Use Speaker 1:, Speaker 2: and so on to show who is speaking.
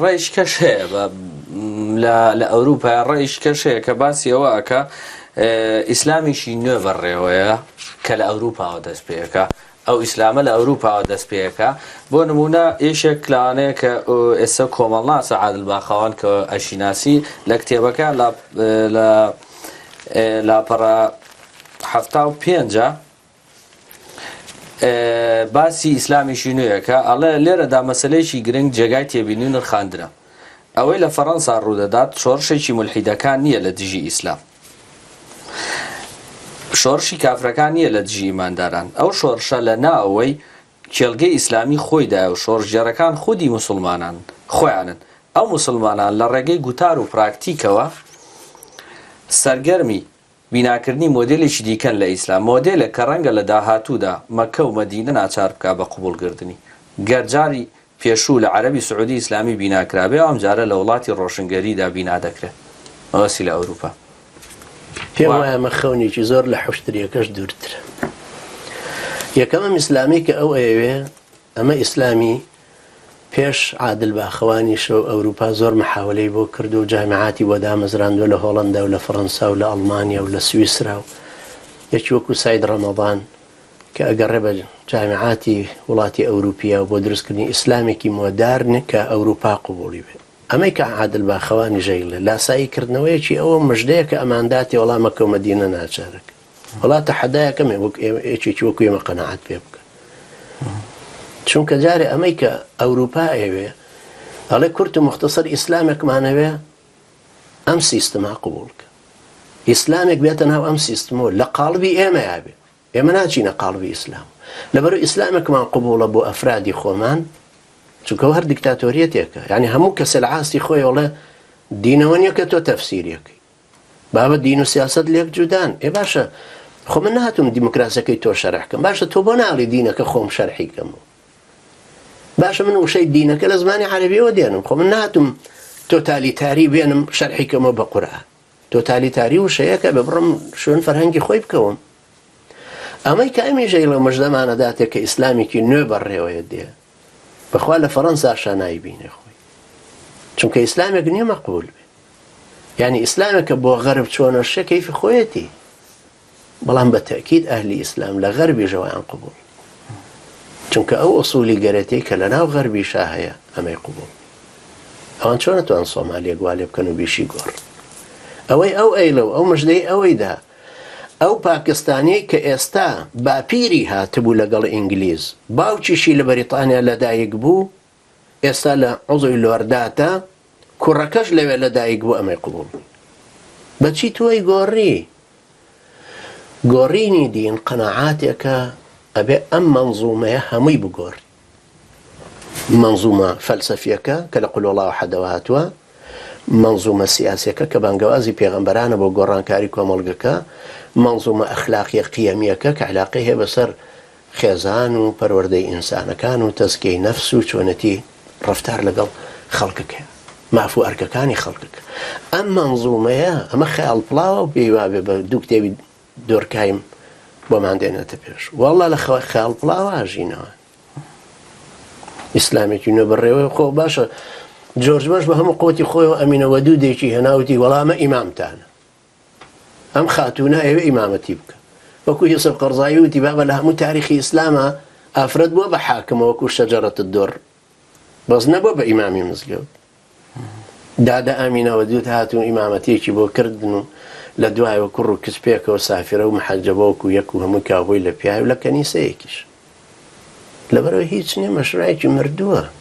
Speaker 1: ڕێیش کەش هەیە لە ئەوروپا ڕێیش کەش هەیە کە باسی ئەوە ئەکا ئیسلامیشی نوێ بەڕێوەیە کە لە ئەوروپاوە دەست پێەکە ئەو ئیسلامە لە ئەوروپاوە دەست پێەکە بۆ نمونە یەکێک لەوانەیە کە ئێستا کۆمەڵناسە عادل باخەوان کە ئەشیناسی لە کتێبەکە لە لاپەڕە 75 باسی ئیسلامیشی نوێیەکە ئەڵێ لێرەدا مەسەلەیەکی گرنگ جێگای تێبینی نرخاندنە ئەوەی لە فەڕەنسا ڕوودەدات شۆڕشێکی مولحیدەکان نییە لە دژی ئیسلام شۆڕشی کافرەکان نییە لە دژی ئیمانداران ئەو شۆڕشە لە ناوەوەی کێڵگەی ئیسلامی خۆیدایە و شۆڕژێڕەکان خودی موسڵمانان خۆیانن ئەو موسڵمانان لە ڕێگەی گوتار و پراکتیکەوە سەرگەرمی بیناکردنی مۆدێلێکی دیکەن لە ئیسلام مۆدێلە کە ڕەنگە لە داهاتوودا مەکە و مەدینە ناچار بکا بە قبولکردنی گەرجاری پێشوو لە عەرەبی سعودی ئیسلامی بیناکرابێ ئەم جارە لە وڵاتی ڕۆشنگەریدا بینا دەکرێت ئەوەسی لە ئەوروپا
Speaker 2: پێم وایە مەخەونێکی زۆر لە حوشتریەکەش دوورترە یەکەمەم ئیسلامی کە ئەو ئەوێ ئەمە ئیسلامی پێش عادل باخەوانیشە و ئەوروپا زۆر محاولەی بۆ کرد و جامعاتی بۆ دامەزراندووە لە هۆڵەندا و لە فەڕەنسا و لە ئەڵمانیا و لە سویسرا و یەکی وەکو ساید ڕەمەضان کە ئەگەڕێ بە جامعاتی وڵاتی ئەوروپیا و بۆ دروستکردنی ئیسلامێکی مۆدارن کە ئەوروپا قبوڵی بێت ئەمەی کە عادل باخەوانی ژەیڵێ لاساییکردنەوەیەکی ئەوە مژدەیە کە ئەمانداتی وەڵامەکە و مەدینە ناچارەکە وڵاتە حەدایەکەمێ یەکێکی وەکو ئێمە قەنەعەت پێ بکە چونکە جارێ ئەمەی کە ئەوروپا ئەوێ ئەڵێ کورت و مختصر ئیسلامێکمانەوێ ئەم سیستەما قبوڵکە ئیسلامێک بێتە ناو ئەم سیستمەوە لە قاڵبی ئێمە یابێ ئێمە ناچینە قاڵبی ئیسلام لەبەرەوەی ئیسلامێکمان قبوڵە بۆ ئەفرادی خۆمان چونکە هەر دیکتاتۆریەتێکە یعنی هەموو کەسە لە عاستی خۆی وڵێ دینەوە نییە کە تۆ تەفسیریەکەی بابەت دین و سیاست لێک جودان ئێ باشە خۆ من نهاتوم دیموکراسیەکەی تۆ شەرحکەم باشە تۆ بۆ ناڵی دینەکە خۆم شەرحیکەمەوە باشە من وشەی دینەکە لە زمانی عەرەبیەوە دێنم خۆ من نهاتوم تۆتالیتاری بێنم شەرحیکەمەوە بە قورئان تۆتالیتاری وشەیەکە ببڕم شوێن فەرهەنگی خۆی بکەوم ئەمەی کە ئەمی ژەیڵە مژدەمانەداتێک کە ئیسلامێکی نوێ بەڕێوەیە دێ بەخوا لە فەڕەنسا شانایی بینێ خۆی چونکە ئیسلامێک نییە مەقبول بێ یعنی ئیسلامێکە بۆ غەرب چۆنە شە کەیفی خۆیەتی بەڵام بە تەکید ئەهلی ئیسلام لە غەربی ژەوەیان قبول چونکە ئەو ئوسولی گەرەتەی کە لە ناو غەربیشا هەیە ئەمەی قبول ئەوان چۆن نەتوان سۆمالیە گوالێ بکەن و بیشی گۆڕ ئەوەی ئەو ئەیلەو ئەو مژدەی ئەوەیدا ئەو پاکستانی کە ئێستا باپیری هاتبوو لەگەڵ ئینگلیز باوکیشی لە بەریتانیا لەدایک بوو ئێستا لە عوزوی لۆرداتە کوڕەکەش لەوێ لەدایک بوو ئەمەی قبول بەچی تۆی گۆڕینی دین قەنەعاتێکە ئەبێ ئەم مەنزومەیە هەمووی بگۆڕی مەنزومە فەلسەفیەکە کە لە قول وەڵاو حەدەوە هاتووە منظومە سیاسیەکە کە بانگەوازی پێغەمبەرانە بۆ گۆڕانکاری کۆمەڵگەکە منظومە ئەخلاقیە قیەمیەکە کە علاقەی هەیە بەسەر خێزان و پەروەردەی ئینسانەکان و تەزکیەی نەفس و چۆنەتی ڕەفتار لەگەڵ خەڵکەکە مافو ئەرکەکانی خەڵکەکە ئەم منظومەیە ئەمە خەیاڵ پڵاوە و پێی وابێ بە دوو کتێبی دۆرکایم بۆمان دێنێتە پێش وەڵڵا لە خەیاڵ پڵاوە ئاژینەوە ئیسلامێکی نوێ بەڕێوەی خۆ باشە جۆرج بەش بە هەموو قوتی خۆی و ئەمینە وەدودێکی هێناوتی وەڵامە ئیمامتانە ئەم خاتونە ئێوە ئیمامەتی بکە وەکو یوسف قەرزاوی وتی بابە لە هەموو تاریخی ئیسلامە ئافرەت بووە بە حاکمە وەکو شەجەرەت الدوڕ بەس نەبووە بە ئیمامی مزگەوت دادا ئەمینە وەدود هاتوون ئیمامەتیەکی بۆ کردن و لە دوایەوە کوڕ و کچپێکەوە سافرە و محەجەبە وەکو یەک و هەموو کاوبۆی لە پیاوی لە کەنیسەیەکیش لەبەرەوەی هیچ نییە مەشروعێکی مردووە